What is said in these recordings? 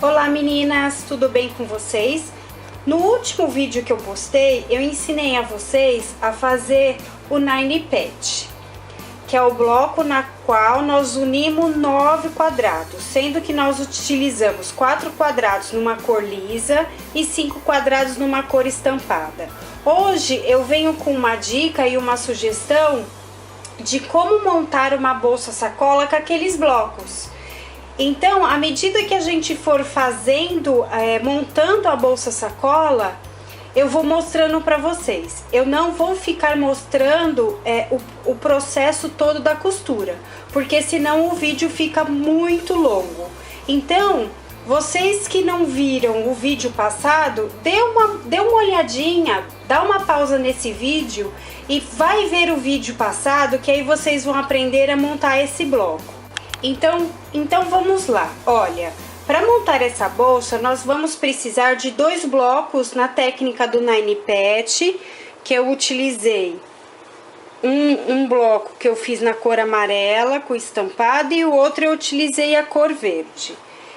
Olá meninas, tudo bem com vocês? No último vídeo que eu postei, eu ensinei a vocês a fazer o Nine Pad, que é o bloco na qual nós unimos 9 quadrados, sendo que nós utilizamos 4 quadrados numa cor lisa e 5 quadrados numa cor estampada. Hoje eu venho com uma dica e uma sugestão de como montar uma bolsa sacola com aqueles blocos. Então, à medida que a gente for fazendo, montando a bolsa sacola, eu vou mostrando para vocês. Eu não vou ficar mostrando o processo todo da costura, porque senão o vídeo fica muito longo. Então, vocês que não viram o vídeo passado, dê uma olhadinha, dá uma pausa nesse vídeo e vai ver o vídeo passado, que aí vocês vão aprender a montar esse bloco. Então vamos lá. Olha, para montar essa bolsa, nós vamos precisar de 2 blocos na técnica do Nine Pad, que eu utilizei um bloco que eu fiz na cor amarela com estampado e o outro eu utilizei a cor verde.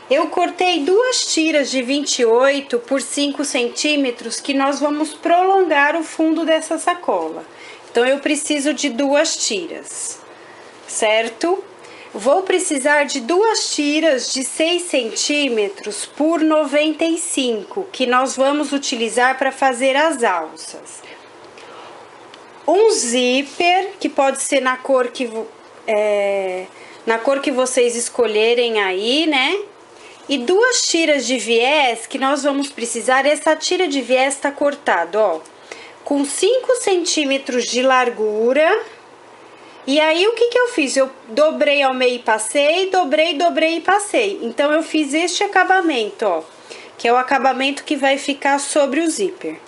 Eu cortei 2 tiras de 28 por 5 centímetros que nós vamos prolongar o fundo dessa sacola. Então eu preciso de 2 tiras, certo? Vou precisar de 2 tiras de 6 centímetros por 95, que nós vamos utilizar para fazer as alças. Um zíper, que pode ser na cor que vocês escolherem aí, né? E 2 tiras de viés, que nós vamos precisar. Essa tira de viés tá cortada, ó, com 5 centímetros de largura. E aí, o que eu fiz? Eu dobrei ao meio e passei, dobrei e passei. Então, eu fiz este acabamento, ó, que é o acabamento que vai ficar sobre o zíper.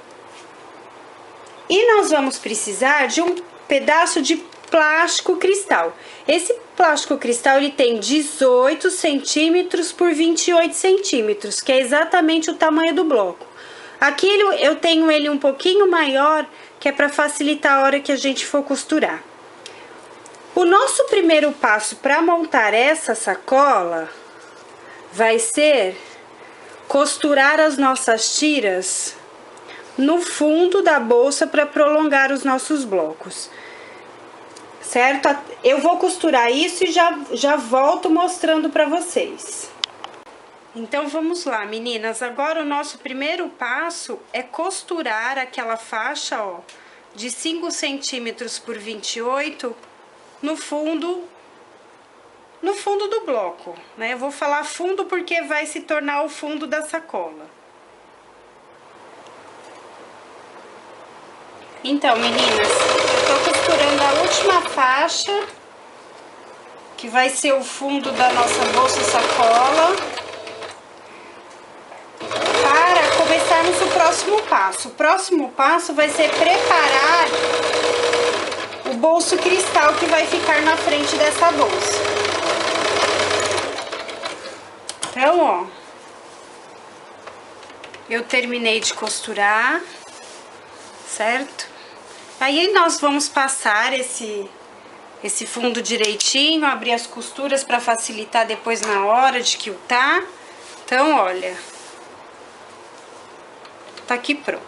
E nós vamos precisar de um pedaço de plástico cristal. Esse plástico cristal, ele tem 18 centímetros por 28 centímetros, que é exatamente o tamanho do bloco. Aqui, eu tenho ele um pouquinho maior, que é para facilitar a hora que a gente for costurar. O nosso primeiro passo para montar essa sacola vai ser costurar as nossas tiras no fundo da bolsa para prolongar os nossos blocos, certo? Eu vou costurar isso e já volto mostrando para vocês. Então vamos lá, meninas. Agora o nosso primeiro passo é costurar aquela faixa, ó, de 5 centímetros por 28 no fundo do bloco, né? Eu vou falar fundo porque vai se tornar o fundo da sacola. Então, meninas, eu tô costurando a última faixa, que vai ser o fundo da nossa bolsa sacola, para começarmos o próximo passo. O próximo passo vai ser preparar o bolso cristal que vai ficar na frente dessa bolsa. Então, ó, eu terminei de costurar, certo? Aí nós vamos passar esse fundo direitinho, abrir as costuras para facilitar depois na hora de quiltar. Então, olha, tá aqui pronto.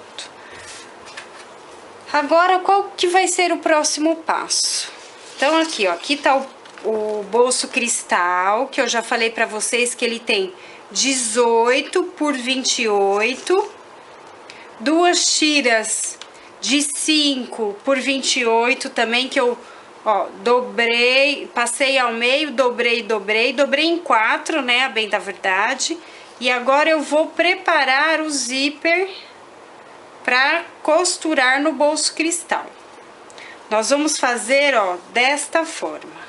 Agora, qual que vai ser o próximo passo? Então, aqui, ó, aqui tá o bolso cristal, que eu já falei pra vocês que ele tem 18 por 28, 2 tiras de 5 por 28 também, que eu, ó, dobrei, passei ao meio, dobrei em 4, né, a bem da verdade. E agora eu vou preparar o zíper para costurar no bolso cristal. Nós vamos fazer, ó, desta forma,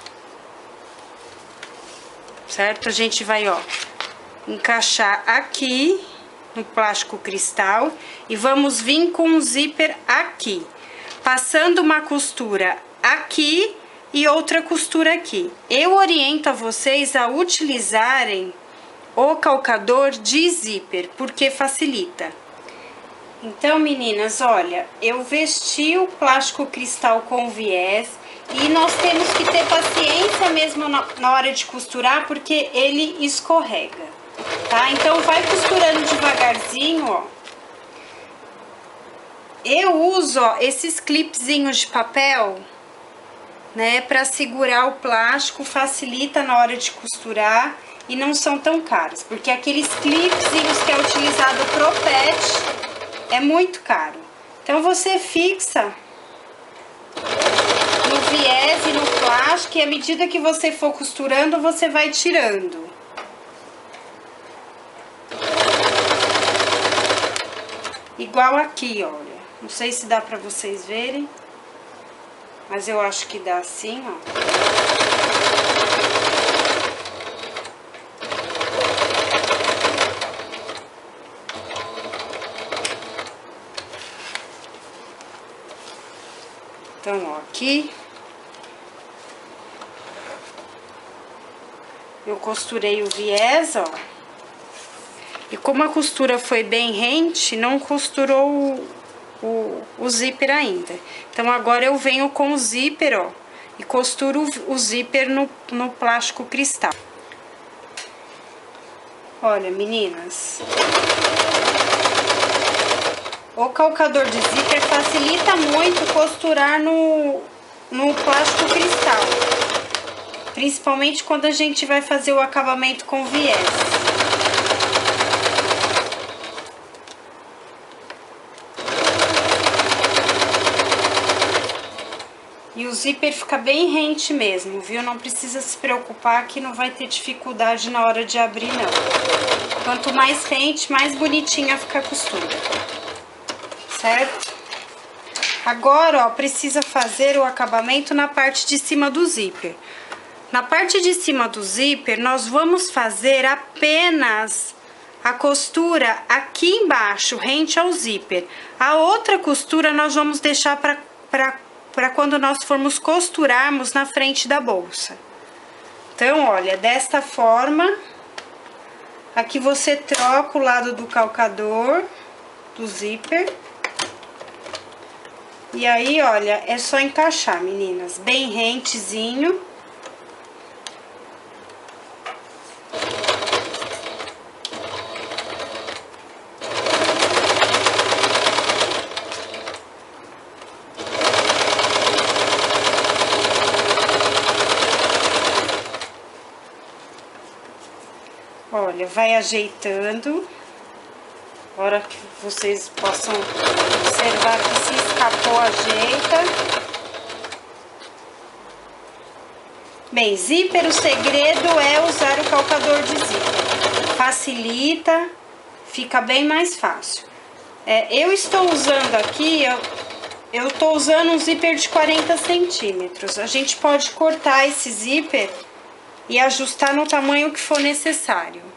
certo? A gente vai, ó, encaixar aqui no plástico cristal e vamos vir com o zíper aqui, passando uma costura aqui e outra costura aqui. Eu oriento a vocês a utilizarem o calcador de zíper, porque facilita. Então, meninas, olha, eu vesti o plástico cristal com viés e nós temos que ter paciência mesmo na hora de costurar, porque ele escorrega. tá? Então vai costurando devagarzinho, ó. Eu uso, ó, esses clipezinhos de papel, né, pra segurar o plástico, facilita na hora de costurar e não são tão caros, porque aqueles clipezinhos que é utilizado pro pet é muito caro. Então você fixa no viés e no plástico e à medida que você for costurando, você vai tirando. Igual aqui, olha. Não sei se dá pra vocês verem, mas eu acho que dá assim, ó. Então, ó, aqui eu costurei o viés, ó. E como a costura foi bem rente, não costurou o zíper ainda. Então agora eu venho com o zíper, ó, e costuro o zíper no plástico cristal. Olha, meninas, o calcador de zíper facilita muito costurar no plástico cristal, principalmente quando a gente vai fazer o acabamento com viés. E o zíper fica bem rente mesmo, viu? Não precisa se preocupar que não vai ter dificuldade na hora de abrir, não. Quanto mais rente, mais bonitinha fica a costura. Certo? Agora, ó, precisa fazer o acabamento na parte de cima do zíper. Na parte de cima do zíper, nós vamos fazer apenas a costura aqui embaixo, rente ao zíper. A outra costura nós vamos deixar para quando nós formos costurarmos na frente da bolsa. Então, olha, desta forma, aqui você troca o lado do calcador do zíper. E aí, olha, é só encaixar, meninas, bem rentezinho. Olha, vai ajeitando, para que vocês possam observar que se escapou, ajeita. Bem, zíper, o segredo é usar o calcador de zíper. Facilita, fica bem mais fácil. Eu estou usando aqui, eu estou usando um zíper de 40 centímetros. A gente pode cortar esse zíper e ajustar no tamanho que for necessário.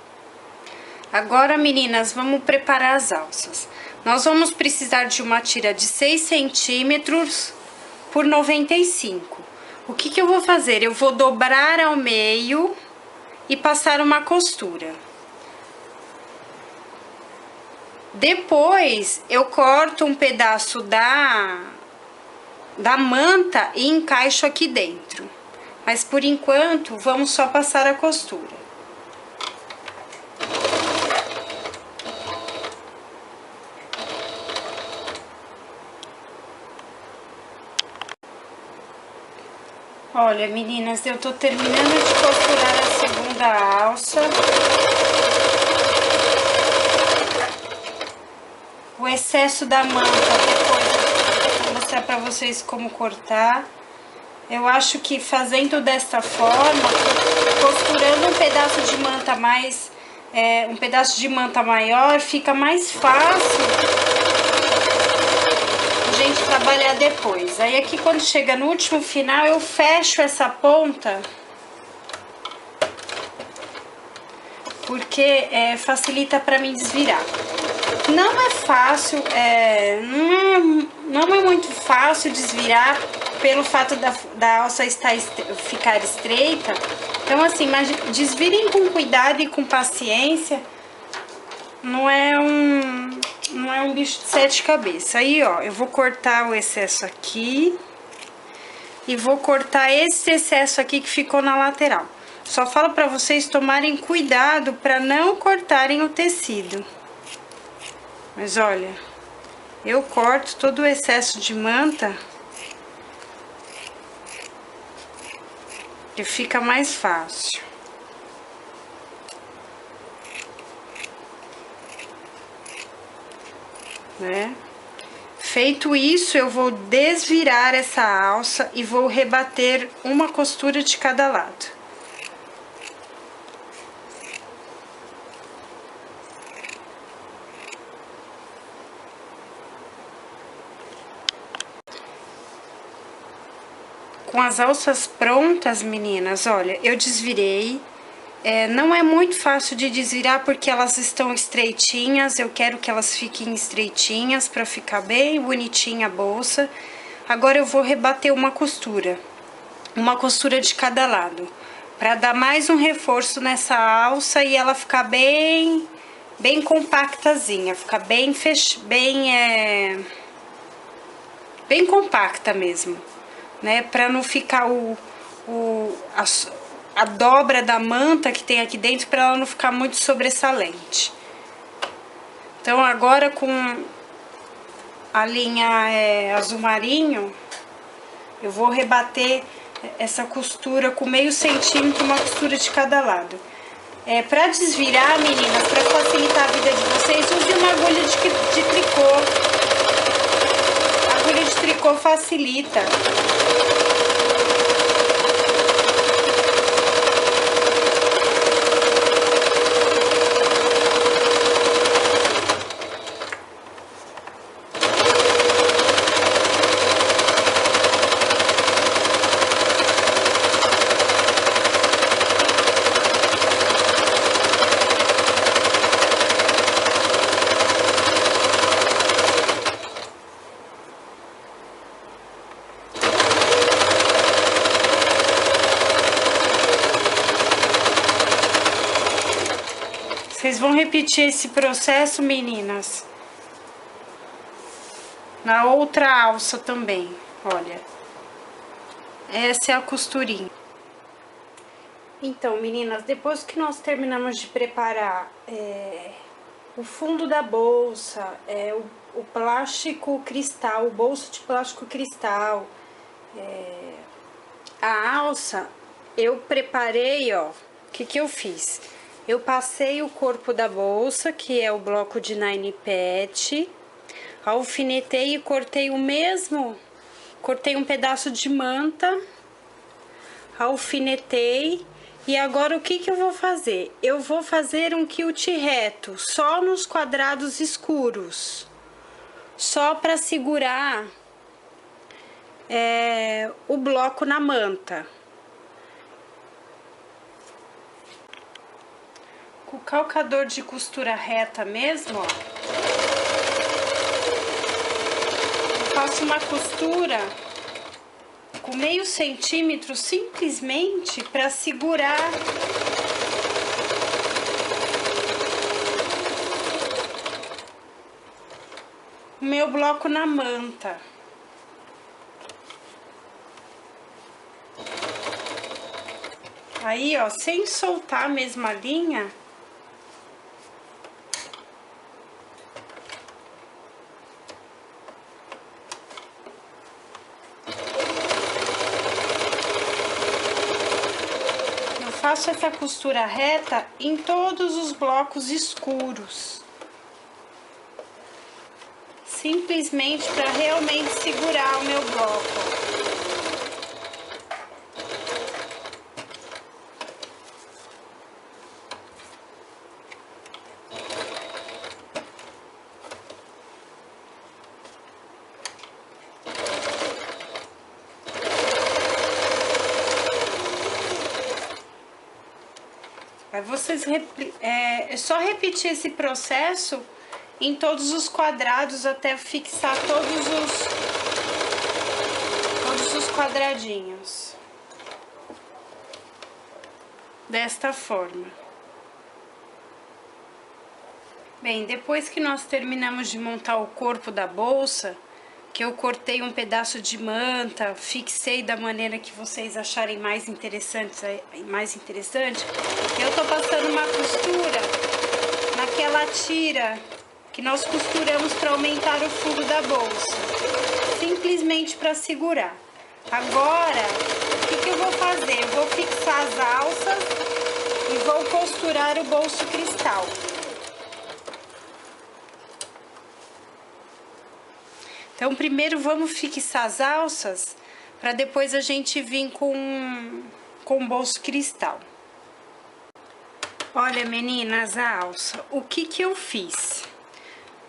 Agora, meninas, vamos preparar as alças. Nós vamos precisar de uma tira de 6 centímetros por 95. O que eu vou fazer? Eu vou dobrar ao meio e passar uma costura. Depois, eu corto um pedaço da manta e encaixo aqui dentro. Mas por enquanto, vamos só passar a costura. Olha, meninas, eu tô terminando de costurar a segunda alça. O excesso da manta, depois eu vou mostrar pra vocês como cortar. Eu acho que fazendo desta forma, costurando um pedaço de manta um pedaço de manta maior, fica mais fácil a gente trabalhar depois. Aí aqui quando chega no último final, eu fecho essa ponta, porque facilita para mim desvirar. Não é fácil, não é muito fácil desvirar pelo fato da alça ficar estreita. Então assim, mas desvirem com cuidado e com paciência. Não é um bicho de 7 cabeças. Aí, ó, eu vou cortar o excesso aqui e vou cortar esse excesso aqui que ficou na lateral. Só falo para vocês tomarem cuidado para não cortarem o tecido. Mas olha, eu corto todo o excesso de manta, que fica mais fácil. Né? Feito isso, eu vou desvirar essa alça e vou rebater uma costura de cada lado. Com as alças prontas, meninas, olha, eu desvirei. Não é muito fácil de desvirar porque elas estão estreitinhas. Eu quero que elas fiquem estreitinhas para ficar bem bonitinha a bolsa. Agora eu vou rebater uma costura de cada lado, para dar mais um reforço nessa alça e ela ficar bem compactazinha, ficar bem compacta mesmo, né? Para não ficar a dobra da manta que tem aqui dentro, para ela não ficar muito sobressalente. Então agora com a linha azul marinho, eu vou rebater essa costura com meio centímetro, uma costura de cada lado. Para desvirar, meninas, para facilitar a vida de vocês, use uma agulha de tricô. A agulha de tricô facilita. Vocês vão repetir esse processo, meninas, na outra alça também, olha. Essa é a costurinha. Então, meninas, depois que nós terminamos de preparar o fundo da bolsa, o plástico cristal, o bolso de plástico cristal, a alça, eu preparei, ó, o que eu fiz? Eu passei o corpo da bolsa, que é o bloco de Nine Pet, alfinetei e cortei cortei um pedaço de manta, alfinetei, e agora o que eu vou fazer? Eu vou fazer um quilt reto, só nos quadrados escuros, só para segurar o bloco na manta. O calcador de costura reta mesmo, ó, eu faço uma costura com meio centímetro simplesmente para segurar o meu bloco na manta. Aí, ó, sem soltar a mesma linha, faço essa costura reta em todos os blocos escuros, simplesmente para realmente segurar o meu bloco. Vocês é só repetir esse processo em todos os quadrados até fixar todos os quadradinhos desta forma. Bem, depois que nós terminamos de montar o corpo da bolsa, que eu cortei um pedaço de manta, fixei da maneira que vocês acharem mais interessante, eu tô passando uma costura naquela tira que nós costuramos para aumentar o fundo da bolsa, simplesmente para segurar. Agora, o que eu vou fazer? Eu vou fixar as alças e vou costurar o bolso cristal. Então, primeiro vamos fixar as alças, para depois a gente vir com o bolso cristal. Olha, meninas, a alça. O que eu fiz?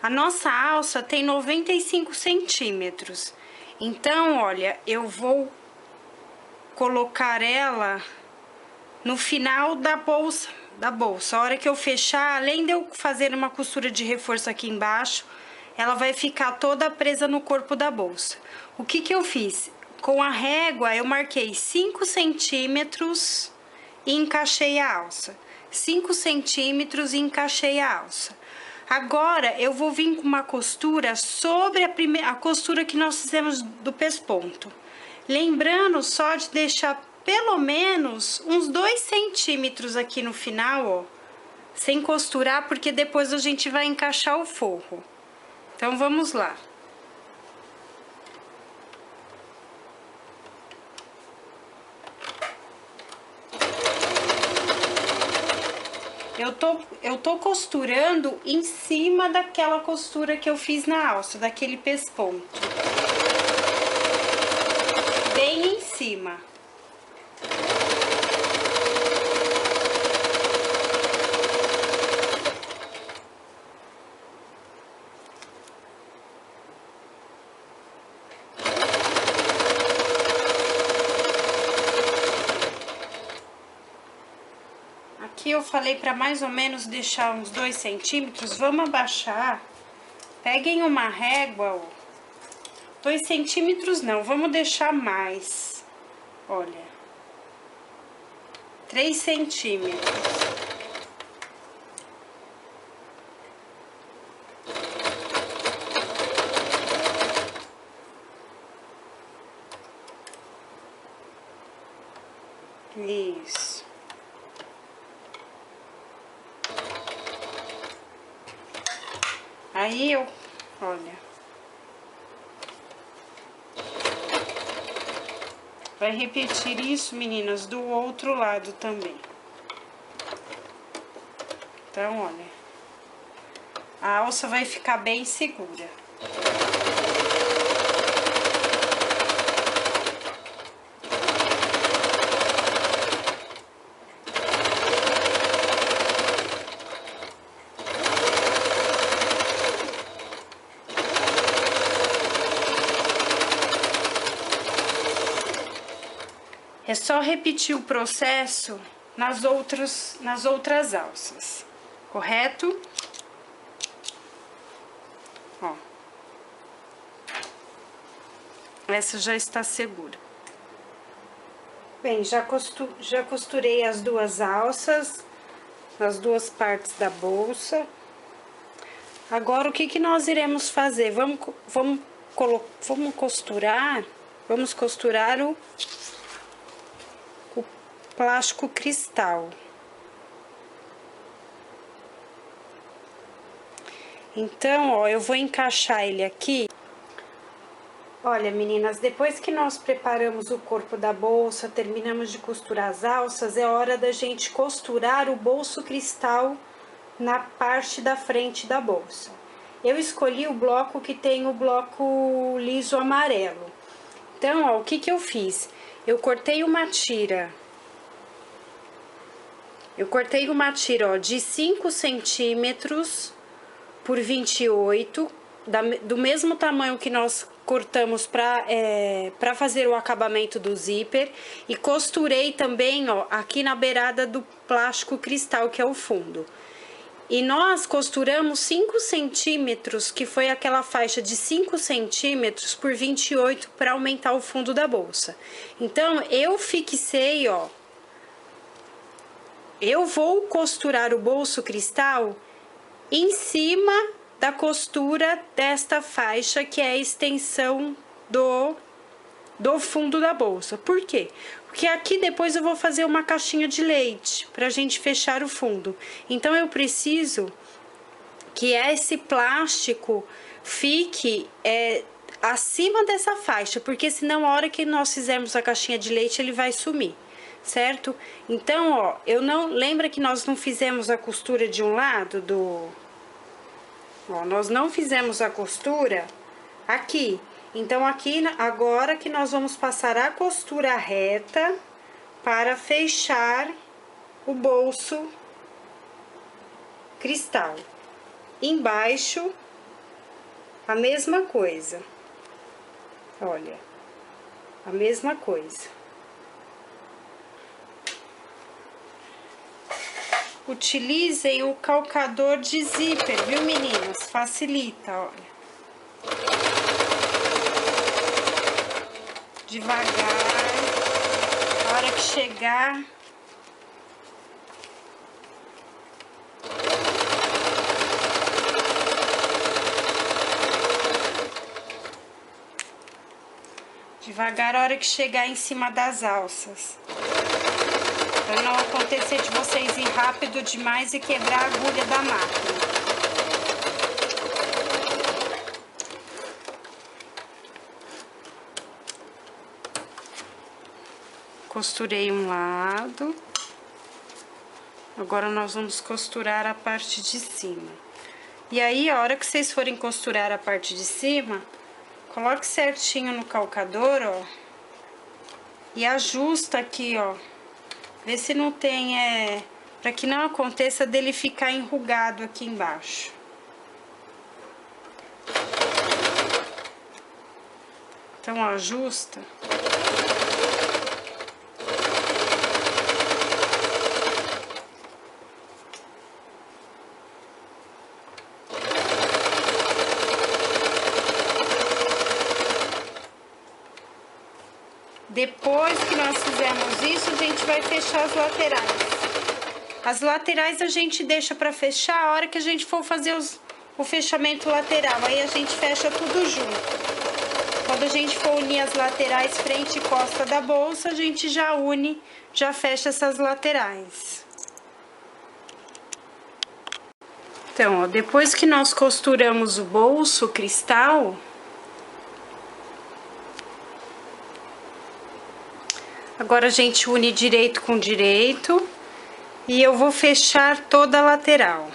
A nossa alça tem 95 centímetros. Então, olha, eu vou colocar ela no final da bolsa. A hora que eu fechar, além de eu fazer uma costura de reforço aqui embaixo, ela vai ficar toda presa no corpo da bolsa. O que eu fiz? Com a régua, eu marquei 5 centímetros e encaixei a alça. 5 centímetros e encaixei a alça. Agora, eu vou vir com uma costura sobre a costura que nós fizemos do pesponto. Lembrando só de deixar pelo menos uns 2 centímetros aqui no final, ó. Sem costurar, porque depois a gente vai encaixar o forro. Então, vamos lá. Eu tô costurando em cima daquela costura que eu fiz na alça, daquele pesponto. Bem em cima. Aqui eu falei para mais ou menos deixar uns 2 centímetros, vamos abaixar. Peguem uma régua, ó. 2 centímetros não, vamos deixar mais. Olha. 3 centímetros. Isso. Aí eu, olha, vai repetir isso, meninas, do outro lado também. Então, olha, a alça vai ficar bem segura. É só repetir o processo nas outras alças, correto? Ó. Essa já está segura. Bem, já costurei as duas alças, as duas partes da bolsa. Agora, o que nós iremos fazer? Vamos costurar o plástico cristal. Então, ó, eu vou encaixar ele aqui. Olha, meninas, depois que nós preparamos o corpo da bolsa, terminamos de costurar as alças, é hora da gente costurar o bolso cristal na parte da frente da bolsa. Eu escolhi o bloco que tem o bloco liso amarelo. Então, ó, o que eu fiz? Eu cortei uma tira. Ó, de 5 centímetros por 28, do mesmo tamanho que nós cortamos para fazer o acabamento do zíper. E costurei também, ó, aqui na beirada do plástico cristal, que é o fundo. E nós costuramos 5 centímetros, que foi aquela faixa de 5 centímetros por 28 para aumentar o fundo da bolsa. Então, eu fixei, ó. Eu vou costurar o bolso cristal em cima da costura desta faixa, que é a extensão do fundo da bolsa. Por quê? Porque aqui depois eu vou fazer uma caixinha de leite pra gente fechar o fundo. Então eu preciso que esse plástico fique acima dessa faixa, porque senão a hora que nós fizermos a caixinha de leite ele vai sumir, certo? Então, ó, lembra que nós não fizemos a costura de um lado nós não fizemos a costura aqui. Então, aqui, agora que nós vamos passar a costura reta para fechar o bolso cristal. Embaixo, a mesma coisa. Olha, a mesma coisa. Utilizem o calcador de zíper, viu, meninas? Facilita, olha. Devagar, a hora que chegar, devagar a hora que chegar em cima das alças, para não acontecer de vocês ir rápido demais e quebrar a agulha da máquina. Costurei um lado, agora nós vamos costurar a parte de cima. E aí, a hora que vocês forem costurar a parte de cima, coloque certinho no calcador, ó, e ajusta aqui, ó. Vê se não tem, para que não aconteça dele ficar enrugado aqui embaixo. Então, ó, ajusta. Depois que nós fizermos isso, a gente vai fechar as laterais. As laterais a gente deixa para fechar a hora que a gente for fazer o fechamento lateral. Aí a gente fecha tudo junto. Quando a gente for unir as laterais frente e costa da bolsa, a gente já une, já fecha essas laterais. Então, ó, depois que nós costuramos o bolso cristal, agora a gente une direito com direito e eu vou fechar toda a lateral.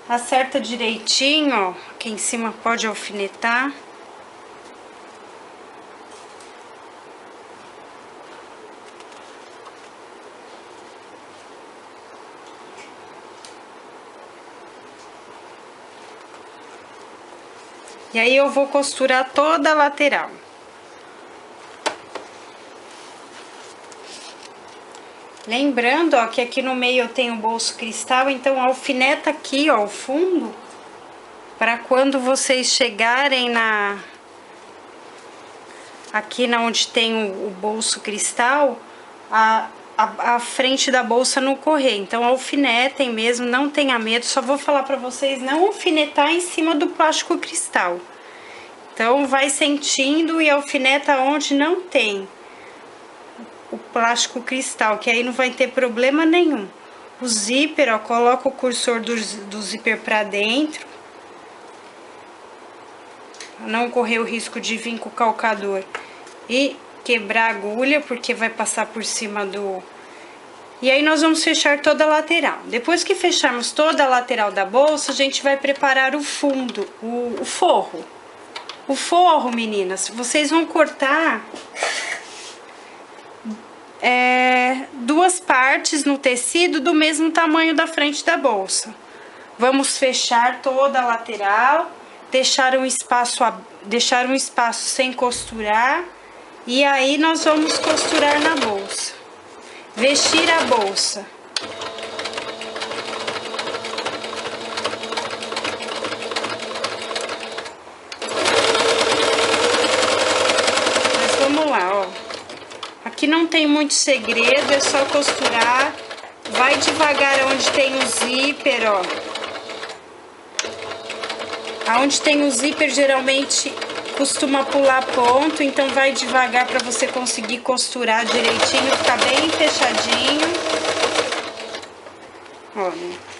Acerta direitinho, ó, aqui em cima pode alfinetar. E aí eu vou costurar toda a lateral. Lembrando, ó, que aqui no meio eu tenho o bolso cristal, então alfineta aqui, ó, o fundo, para quando vocês chegarem aqui na onde tem o bolso cristal, a frente da bolsa não correr. Então alfinetem mesmo, não tenha medo, só vou falar para vocês não alfinetar em cima do plástico cristal. Então vai sentindo e alfineta onde não tem o plástico cristal, que aí não vai ter problema nenhum. O zíper, ó, coloca o cursor do zíper pra dentro, pra não correr o risco de vir com o calcador e quebrar a agulha, porque vai passar por cima do... E aí nós vamos fechar toda a lateral. Depois que fecharmos toda a lateral da bolsa, a gente vai preparar o fundo, o forro. O forro, meninas, vocês vão cortar... duas partes no tecido do mesmo tamanho da frente da bolsa. Vamos fechar toda a lateral, deixar um espaço sem costurar, e aí nós vamos costurar na bolsa. Vestir a bolsa. Mas vamos lá, ó. Aqui não tem muito segredo, é só costurar. Vai devagar onde tem o zíper, ó. Aonde tem o zíper, geralmente costuma pular ponto, então vai devagar para você conseguir costurar direitinho, ficar bem fechadinho. Olha.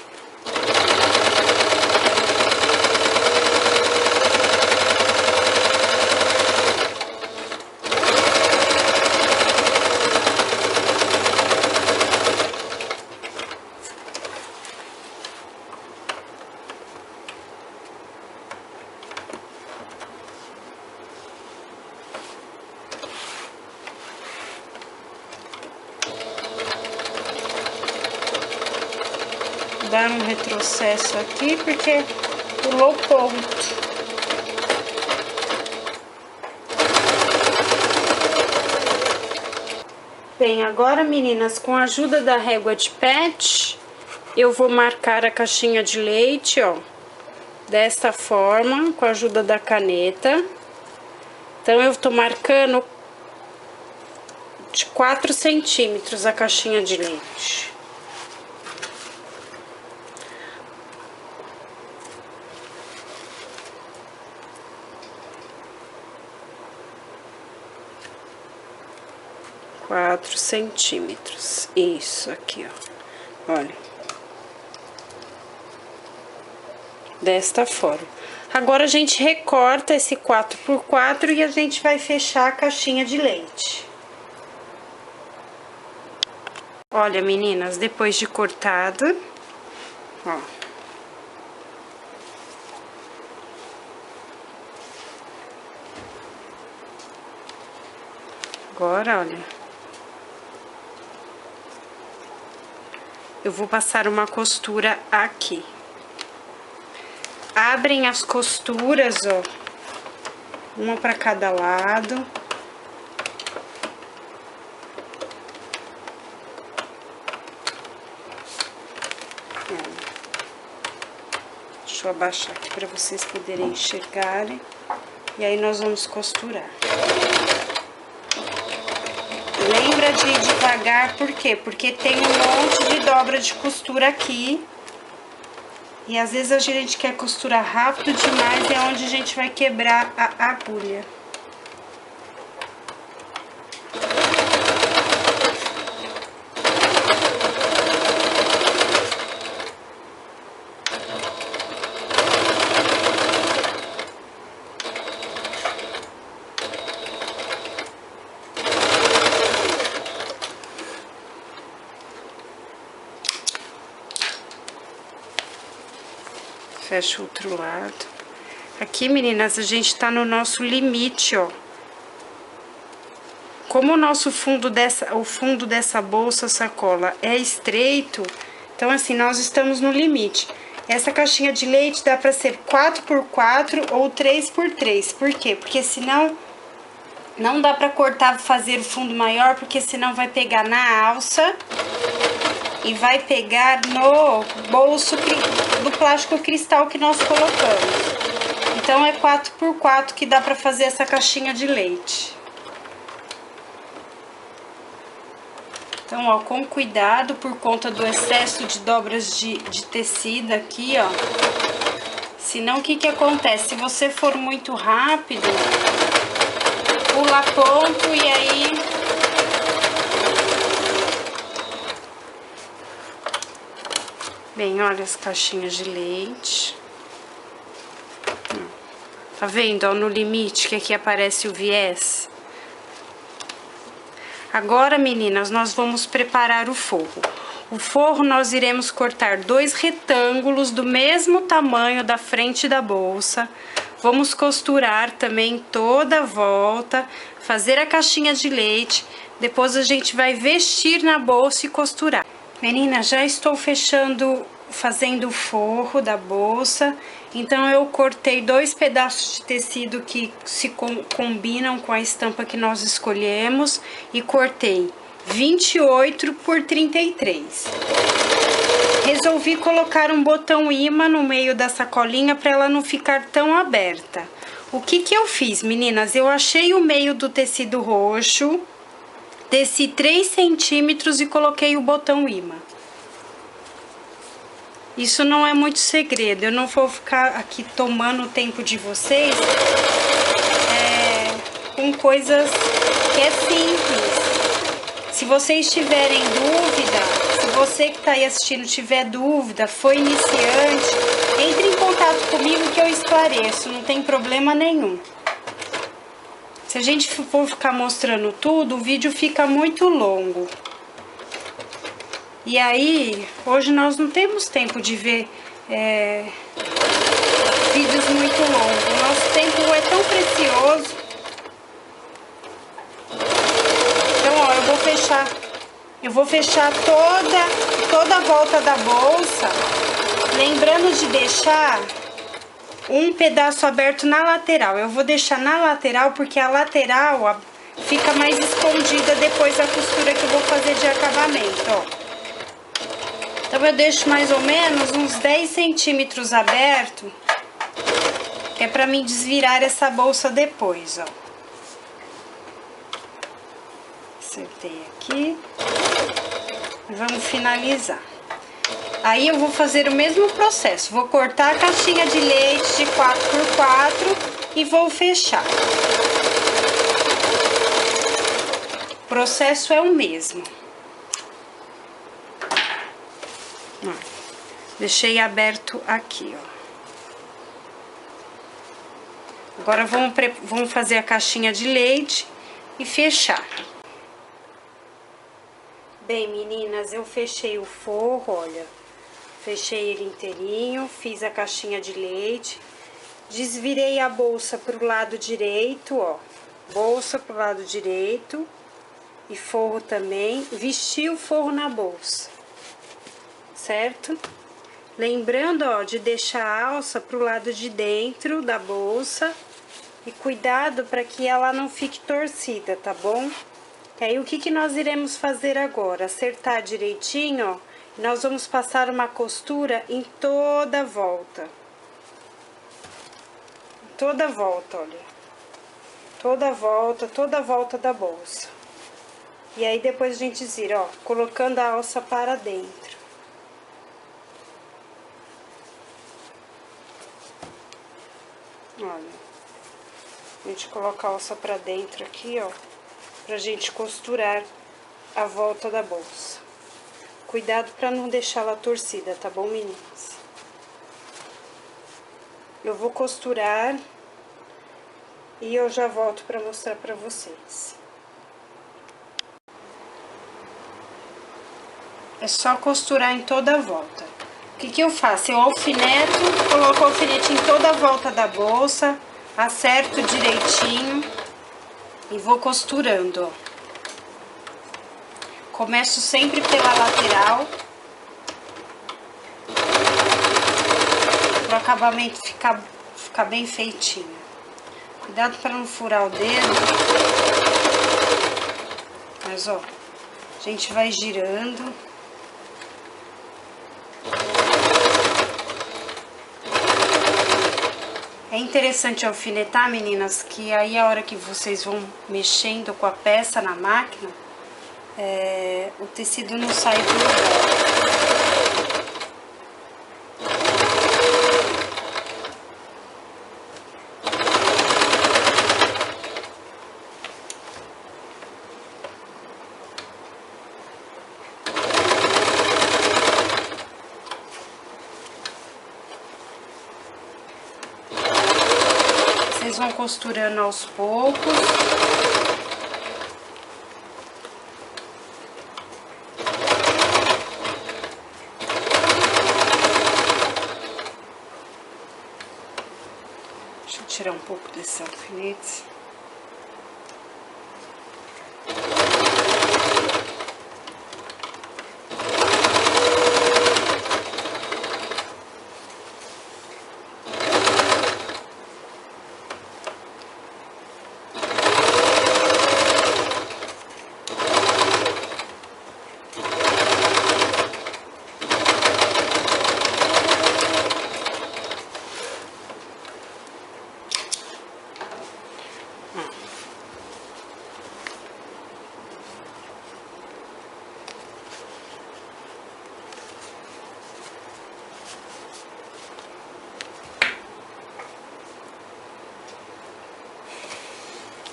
Dar um retrocesso aqui porque pulou ponto. Bem, agora, meninas, com a ajuda da régua de pet, eu vou marcar a caixinha de leite, ó, desta forma, com a ajuda da caneta. Então, eu tô marcando de 4 centímetros a caixinha de leite. Quatro centímetros. Isso aqui, ó. Olha. Desta forma. Agora a gente recorta esse 4x4 e a gente vai fechar a caixinha de leite. Olha, meninas, depois de cortada, ó. Agora, olha. Eu vou passar uma costura aqui. Abrem as costuras, ó. Uma para cada lado. Deixa eu abaixar aqui para vocês poderem enxergarem. E aí nós vamos costurar. Lembra de ir devagar, por quê? Porque tem um monte de dobra de costura aqui. E às vezes a gente quer costurar rápido demais, é onde a gente vai quebrar a agulha. Fecha o outro lado. Aqui, meninas, a gente tá no nosso limite, ó. Como o nosso fundo o fundo dessa bolsa sacola é estreito, então assim, nós estamos no limite. Essa caixinha de leite dá pra ser 4x4 ou 3x3. Por quê? Porque senão não dá pra cortar, fazer o fundo maior, porque senão vai pegar na alça e vai pegar no bolso do plástico cristal que nós colocamos. Então, é 4x4 que dá pra fazer essa caixinha de leite. Então, ó, com cuidado, por conta do excesso de dobras de tecido aqui, ó. Senão, o que que acontece? Se você for muito rápido, pula ponto e aí... Bem, olha as caixinhas de leite. Tá vendo, ó, no limite que aqui aparece o viés? Agora, meninas, nós vamos preparar o forro. O forro nós iremos cortar 2 retângulos do mesmo tamanho da frente da bolsa. Vamos costurar também toda a volta, fazer a caixinha de leite. Depois a gente vai vestir na bolsa e costurar. Meninas, já estou fazendo o forro da bolsa. Então, eu cortei 2 pedaços de tecido que se combinam com a estampa que nós escolhemos. E cortei 28 por 33. Resolvi colocar um botão imã no meio da sacolinha para ela não ficar tão aberta. O que que eu fiz, meninas? Eu achei o meio do tecido roxo, desci 3 centímetros e coloquei o botão imã. Isso não é muito segredo, eu não vou ficar aqui tomando o tempo de vocês com coisas que é simples. Se vocês tiverem dúvida, se você que está aí assistindo tiver dúvida, foi iniciante, entre em contato comigo que eu esclareço, não tem problema nenhum. Se a gente for ficar mostrando tudo, o vídeo fica muito longo. E aí, hoje nós não temos tempo de ver vídeos muito longos. O nosso tempo é tão precioso. Então, ó, eu vou fechar toda a volta da bolsa, lembrando de deixar um pedaço aberto na lateral. Eu vou deixar na lateral porque a lateral, ó, fica mais escondida depois da costura que eu vou fazer de acabamento, ó. Então eu deixo mais ou menos uns 10 centímetros aberto, que é pra mim desvirar essa bolsa depois, ó. Acertei aqui. E vamos finalizar. Aí eu vou fazer o mesmo processo. Vou cortar a caixinha de leite de 4x4 e vou fechar. O processo é o mesmo. Ó, deixei aberto aqui, ó. Agora vamos fazer a caixinha de leite e fechar. Bem, meninas, eu fechei o forro, olha. Fechei ele inteirinho, fiz a caixinha de leite. Desvirei a bolsa pro lado direito, ó. Bolsa pro lado direito. E forro também. Vesti o forro na bolsa. Certo? Lembrando, ó, de deixar a alça pro lado de dentro da bolsa. E cuidado para que ela não fique torcida, tá bom? E aí, o que nós iremos fazer agora? Acertar direitinho, ó. Nós vamos passar uma costura em toda a volta. Toda a volta, olha. Toda a volta da bolsa. E aí, depois a gente vira, ó, colocando a alça para dentro. Olha. A gente coloca a alça pra dentro aqui, ó. Pra gente costurar a volta da bolsa. Cuidado pra não deixar ela torcida, tá bom, meninas? Eu vou costurar e eu já volto pra mostrar pra vocês. É só costurar em toda a volta. O que eu faço? Eu alfineto, coloco o alfinete em toda a volta da bolsa, acerto direitinho e vou costurando, ó. Começo sempre pela lateral, para o acabamento ficar bem feitinho. Cuidado para não furar o dedo. Mas, ó, a gente vai girando. É interessante alfinetar, meninas, que aí a hora que vocês vão mexendo com a peça na máquina, o tecido não sai do lugar. Vocês vão costurando aos poucos. Deixa eu tirar um pouco desse alfinete.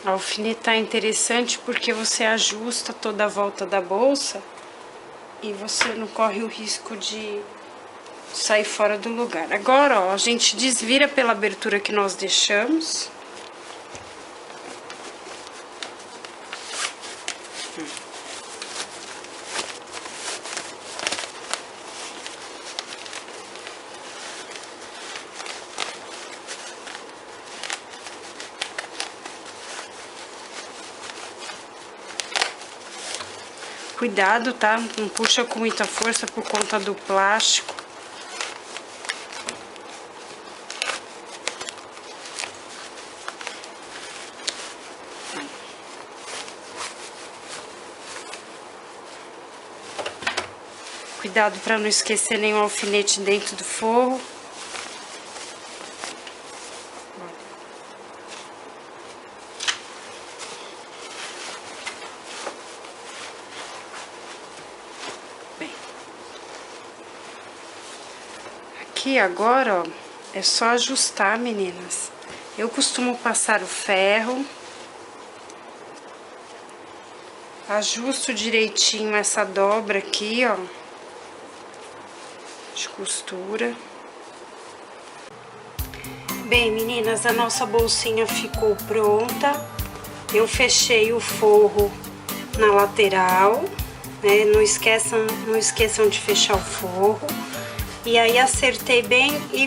Alfinetar é interessante porque você ajusta toda a volta da bolsa e você não corre o risco de sair fora do lugar. Agora, ó, a gente desvira pela abertura que nós deixamos. Cuidado, tá? Não puxa com muita força por conta do plástico. Cuidado para não esquecer nenhum alfinete dentro do forro. Aqui agora, ó, é só ajustar, meninas. Eu costumo passar o ferro. Ajusto direitinho essa dobra aqui, ó, de costura. Bem, meninas, a nossa bolsinha ficou pronta. Eu fechei o forro na lateral, né? Não esqueçam de fechar o forro. E aí acertei bem e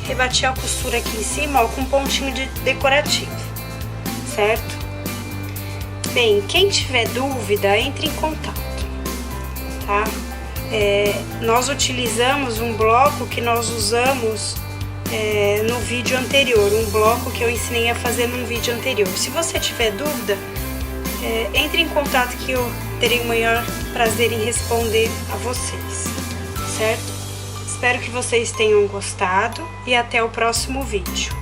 rebati a costura aqui em cima, ó, com um pontinho decorativo, certo? Bem, quem tiver dúvida, entre em contato, tá? Nós utilizamos um bloco que nós usamos no vídeo anterior, um bloco que eu ensinei a fazer num vídeo anterior. Se você tiver dúvida, entre em contato que eu terei o maior prazer em responder a vocês. Certo? Espero que vocês tenham gostado e até o próximo vídeo.